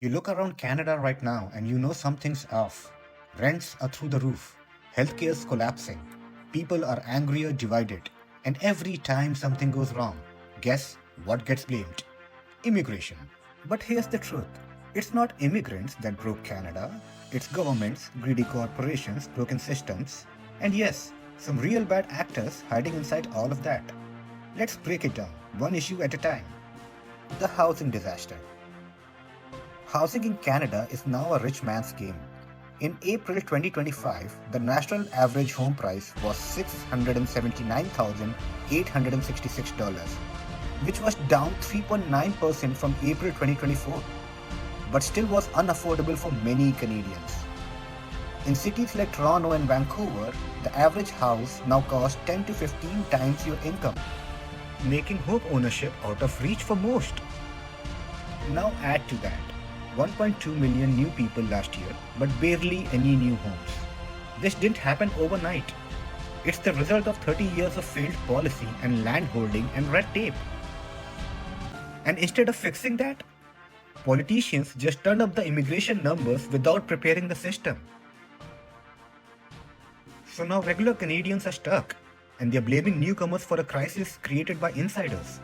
You look around Canada right now and you know something's off. Rents are through the roof, healthcare's collapsing, people are angry or divided, and every time something goes wrong, guess what gets blamed? Immigration. But here's the truth, it's not immigrants that broke Canada, it's governments, greedy corporations, broken systems, and yes, some real bad actors hiding inside all of that. Let's break it down, one issue at a time. The housing disaster. Housing in Canada is now a rich man's game. In April 2025, the national average home price was $679,866, which was down 3.9% from April 2024, but still was unaffordable for many Canadians. In cities like Toronto and Vancouver, the average house now costs 10 to 15 times your income, making home ownership out of reach for most. Now add to that 1.2 million new people last year, but barely any new homes. This didn't happen overnight. It's the result of 30 years of failed policy and land holding and red tape. And instead of fixing that, politicians just turned up the immigration numbers without preparing the system. So now regular Canadians are stuck, and they're blaming newcomers for a crisis created by insiders.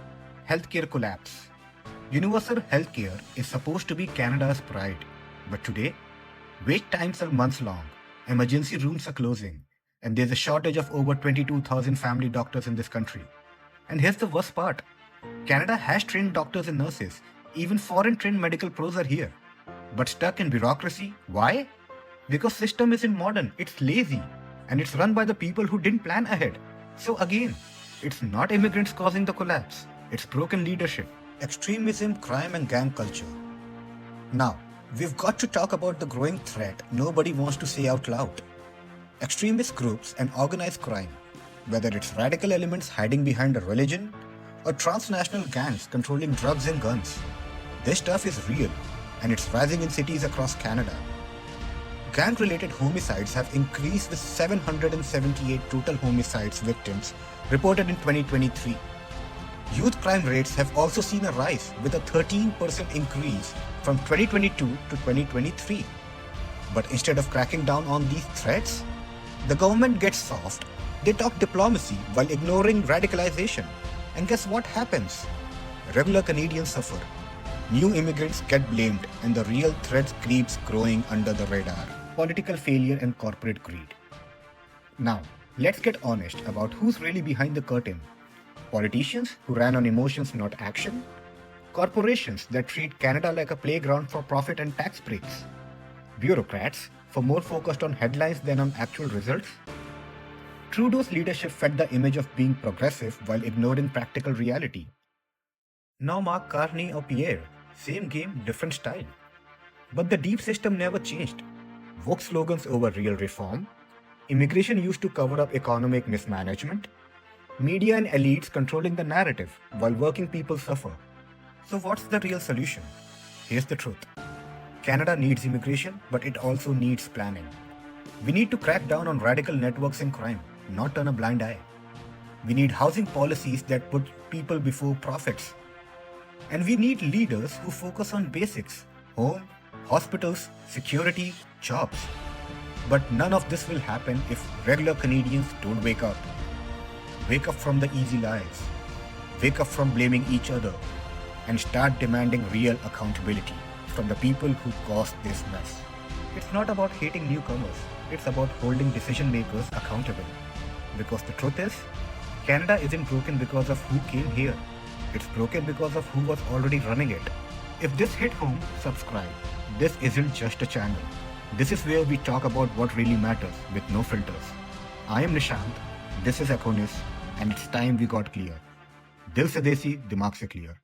Healthcare collapse. Universal healthcare is supposed to be Canada's pride, but today, wait times are months long, emergency rooms are closing, and there's a shortage of over 22,000 family doctors in this country. And here's the worst part, Canada has trained doctors and nurses, even foreign trained medical pros are here, but stuck in bureaucracy. Why? Because system isn't modern, it's lazy, and it's run by the people who didn't plan ahead. So again, it's not immigrants causing the collapse, it's broken leadership, extremism, crime and gang culture. Now, we've got to talk about the growing threat nobody wants to say out loud. Extremist groups and organized crime, whether it's radical elements hiding behind a religion or transnational gangs controlling drugs and guns. This stuff is real, and it's rising in cities across Canada. Gang-related homicides have increased with 778 total homicides victims reported in 2023. Youth crime rates have also seen a rise with a 13% increase from 2022 to 2023. But instead of cracking down on these threats, the government gets soft. They talk diplomacy while ignoring radicalization. And guess what happens? Regular Canadians suffer. New immigrants get blamed, and the real threat keeps growing under the radar. Political failure and corporate greed. Now, let's get honest about who's really behind the curtain. Politicians who ran on emotions, not action. Corporations that treat Canada like a playground for profit and tax breaks. Bureaucrats for more focused on headlines than on actual results. Trudeau's leadership fed the image of being progressive while ignoring practical reality. Now Mark Carney or Pierre, same game, different style. But the deep system never changed. Woke slogans over real reform. Immigration used to cover up economic mismanagement. Media and elites controlling the narrative while working people suffer. So what's the real solution? Here's the truth. Canada needs immigration, but it also needs planning. We need to crack down on radical networks and crime, not turn a blind eye. We need housing policies that put people before profits. And we need leaders who focus on basics: home, hospitals, security, jobs. But none of this will happen if regular Canadians don't wake up. Wake up from the easy lies. Wake up from blaming each other. And start demanding real accountability from the people who caused this mess. It's not about hating newcomers. It's about holding decision makers accountable. Because the truth is, Canada isn't broken because of who came here. It's broken because of who was already running it. If this hit home, subscribe. This isn't just a channel. This is where we talk about what really matters with no filters. I am Nishant, this is Akonis, and it's time we got clear. Dil se desi, dimag se clear.